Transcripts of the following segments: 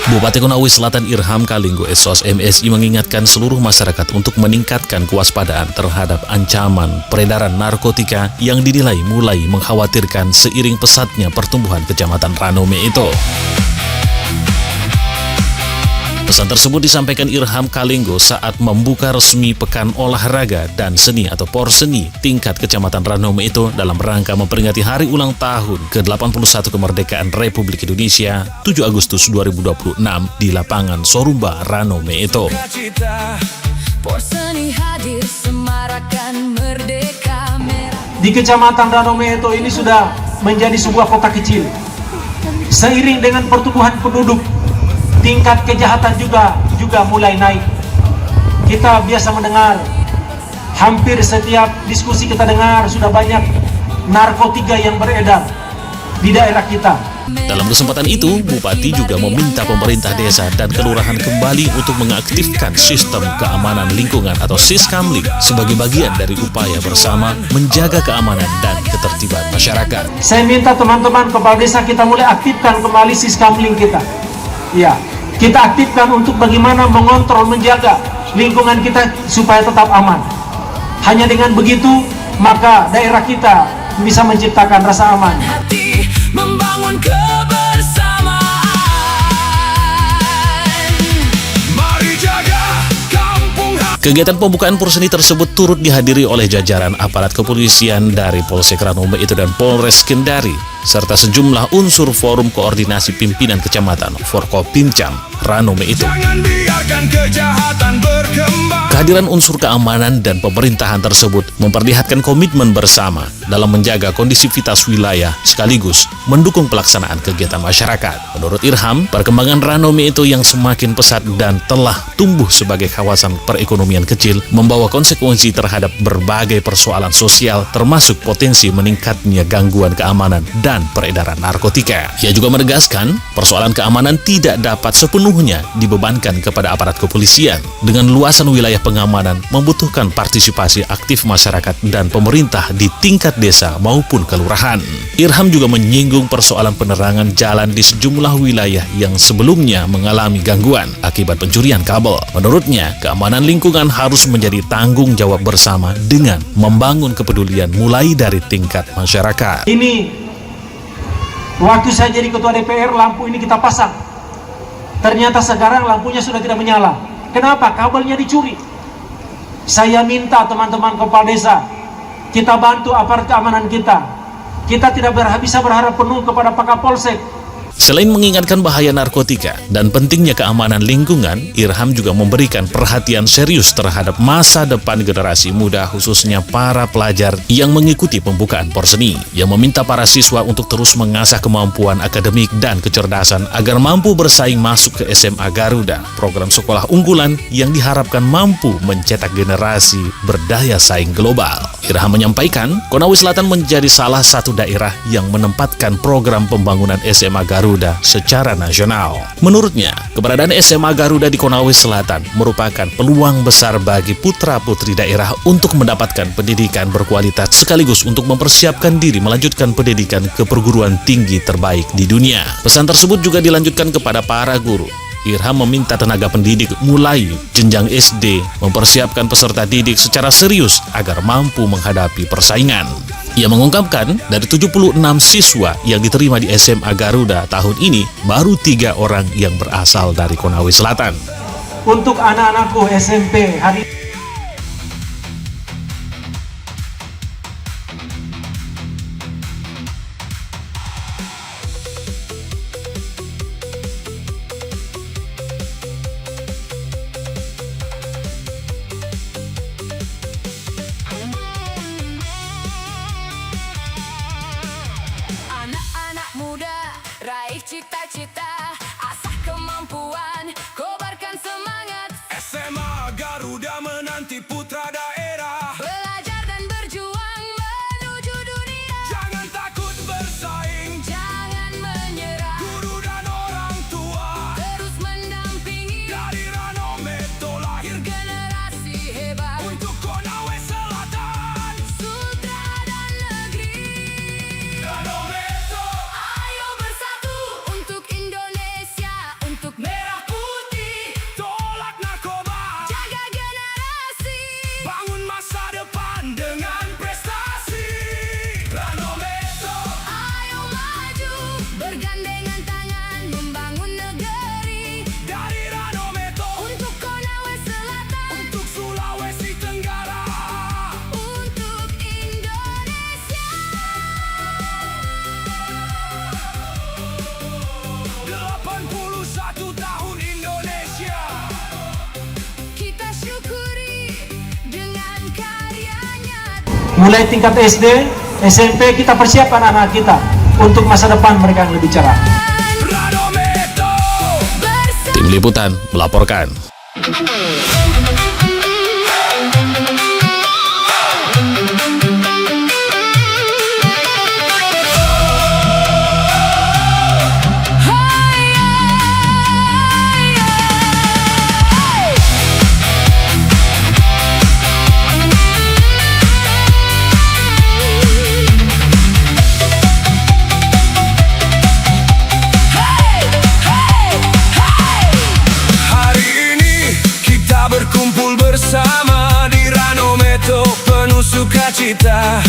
Bupati Konawe Selatan Irham Kalinggo SOS MSI mengingatkan seluruh masyarakat untuk meningkatkan kewaspadaan terhadap ancaman peredaran narkotika yang dinilai mulai mengkhawatirkan seiring pesatnya pertumbuhan Kecamatan Ranome itu. Pesan tersebut disampaikan Irham Kalinggo saat membuka resmi Pekan Olahraga dan Seni atau Porseni tingkat Kecamatan Ranome itu dalam rangka memperingati hari ulang tahun ke-81 kemerdekaan Republik Indonesia 7 Agustus 2026 di lapangan Sorumba Ranome itu. Di Kecamatan Ranome itu ini sudah menjadi sebuah kota kecil. Seiring dengan pertumbuhan penduduk, tingkat kejahatan juga mulai naik. Kita biasa mendengar, hampir setiap diskusi kita dengar sudah banyak narkotika yang beredar di daerah kita. Dalam kesempatan itu, Bupati juga meminta pemerintah desa dan kelurahan kembali untuk mengaktifkan sistem keamanan lingkungan atau Siskamling sebagai bagian dari upaya bersama menjaga keamanan dan ketertiban masyarakat. Saya minta teman-teman kepala desa kita mulai aktifkan kembali Siskamling kita. Ya, kita aktifkan untuk bagaimana mengontrol, menjaga lingkungan kita supaya tetap aman. Hanya dengan begitu, maka daerah kita bisa menciptakan rasa aman. Hati membangun kebersamaan. Mari jaga kampung. Kegiatan pembukaan Porseni tersebut turut dihadiri oleh jajaran aparat kepolisian dari Polsek Ranome itu dan Polres Kendari, serta sejumlah unsur forum koordinasi pimpinan kecamatan Forkopimcam Ranome itu. Jangan biarkan kejahatan berkembang. Kehadiran unsur keamanan dan pemerintahan tersebut memperlihatkan komitmen bersama dalam menjaga kondisivitas wilayah sekaligus mendukung pelaksanaan kegiatan masyarakat. Menurut Irham, perkembangan Ranome itu yang semakin pesat dan telah tumbuh sebagai kawasan perekonomian kecil membawa konsekuensi terhadap berbagai persoalan sosial termasuk potensi meningkatnya gangguan keamanan dan peredaran narkotika. Ia juga menegaskan persoalan keamanan tidak dapat sepenuhnya dibebankan kepada aparat kepolisian. Dengan luasan wilayah pengamanan membutuhkan partisipasi aktif masyarakat dan pemerintah di tingkat desa maupun kelurahan. Irham juga menyinggung persoalan penerangan jalan di sejumlah wilayah yang sebelumnya mengalami gangguan akibat pencurian kabel. Menurutnya, keamanan lingkungan harus menjadi tanggung jawab bersama dengan membangun kepedulian mulai dari tingkat masyarakat. Ini waktu saya jadi ketua DPR, lampu ini kita pasang. Ternyata sekarang lampunya sudah tidak menyala. Kenapa? Kabelnya dicuri. Saya minta teman-teman kepala desa, kita bantu aparat keamanan kita. Kita tidak bisa berharap penuh kepada Pak Kapolsek. Selain mengingatkan bahaya narkotika dan pentingnya keamanan lingkungan, Irham juga memberikan perhatian serius terhadap masa depan generasi muda, khususnya para pelajar yang mengikuti pembukaan Porseni, yang meminta para siswa untuk terus mengasah kemampuan akademik dan kecerdasan agar mampu bersaing masuk ke SMA Garuda, program sekolah unggulan yang diharapkan mampu mencetak generasi berdaya saing global. Irham menyampaikan, Konawe Selatan menjadi salah satu daerah yang menempatkan program pembangunan SMA Garuda secara nasional. Menurutnya, keberadaan SMA Garuda di Konawe Selatan merupakan peluang besar bagi putra-putri daerah untuk mendapatkan pendidikan berkualitas sekaligus untuk mempersiapkan diri melanjutkan pendidikan ke perguruan tinggi terbaik di dunia. Pesan tersebut juga dilanjutkan kepada para guru. Irham meminta tenaga pendidik mulai jenjang SD mempersiapkan peserta didik secara serius agar mampu menghadapi persaingan. Ia mengungkapkan dari 76 siswa yang diterima di SMA Garuda tahun ini, baru 3 orang yang berasal dari Konawe Selatan. Untuk anak-anakku SMP hari raih cita-cita, asah kemampuan, kobarkan semangat. SMA Garuda menanti putra daerah, belajar dan berjuang menuju dunia. Jangan takut bersaing, jangan menyerah. Guru dan orang tua terus mendampingi. Dari Ranome lahir generasi hebat untuk Konawe Selatan, Sutra dan negeri. Ranome, ayo bersatu untuk mulai tingkat SD, SMP, kita persiapkan anak kita untuk masa depan mereka yang lebih cerah. Tim Liputan melaporkan. Sukacita,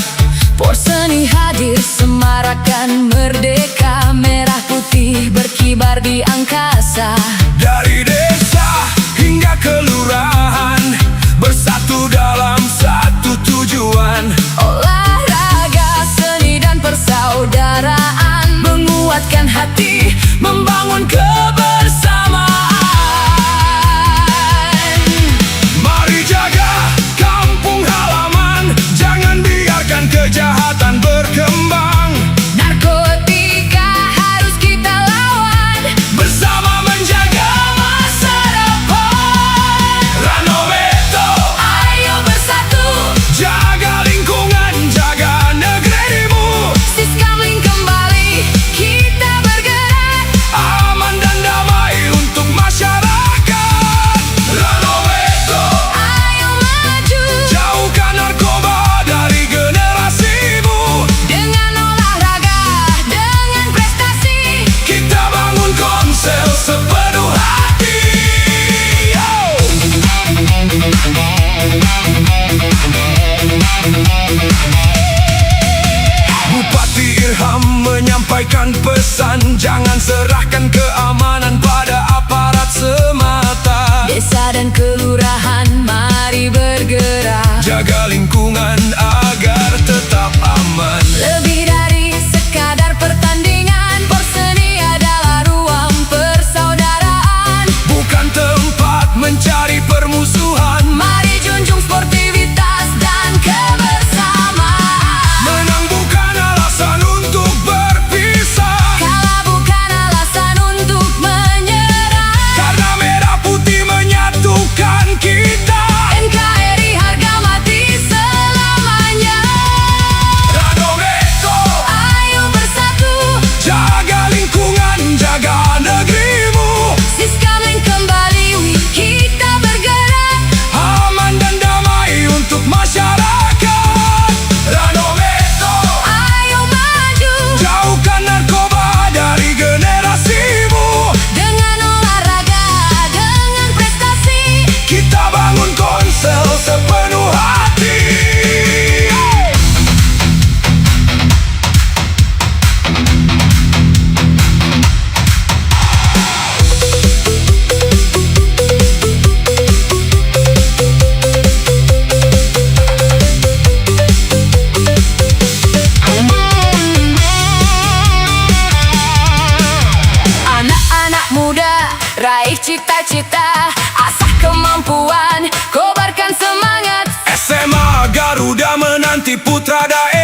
Porseni hadir semarakan merdeka, merah putih berkibar di angkasa. Dari desa hingga kelurahan, bersatu dalam satu tujuan. Olahraga, seni dan persaudaraan, menguatkan hati, membangun kebersamaan. Mari jaga kampung halaman, jangan biarkan kejahatan berkembang. Narkotika harus kita lawan, bersama menjaga masa depan. Ranometo, ayo bersatu, jaga lingkungan, jaga negerimu. Siskamling kembali, kita bergerak, aman dan damai untuk masyarakat. Ranometo, ayo maju, jauhkan narkoba dari generasimu. Dengan olahraga, dengan prestasi, kita bangun Komsel sepenuh hati. Bupati Irham menyampaikan pesan, jangan serahkan keamanan pada aparat semata. Desa dan kelurahan mari bergerak, jaga lingkungan agar tetap aman. Lebih dari sekadar pertandingan, Porseni adalah ruang persaudaraan, bukan tempat mencari permusuhan. Mari junjung sportivitas dan kebersamaan. Menang bukan alasan untuk berpisah, kalah bukan alasan untuk menyerah. Karena merah putih menyatukan kita, NKRI harga mati selamanya. Ranometo, ayo bersatu, jaga lingkungan, jaga negerimu. Siskamling kembali, kita bergerak, aman dan damai untuk masyarakat. Ranometo, ayo maju, jauhkan narkoba dari generasimu. Dengan olahraga, dengan prestasi, kita bangun Komsel sepenuh hati. Anak-anak muda, raih cita-cita, asah kemampuan, kobarkan semangat. SMA Garuda menanti putra daerah.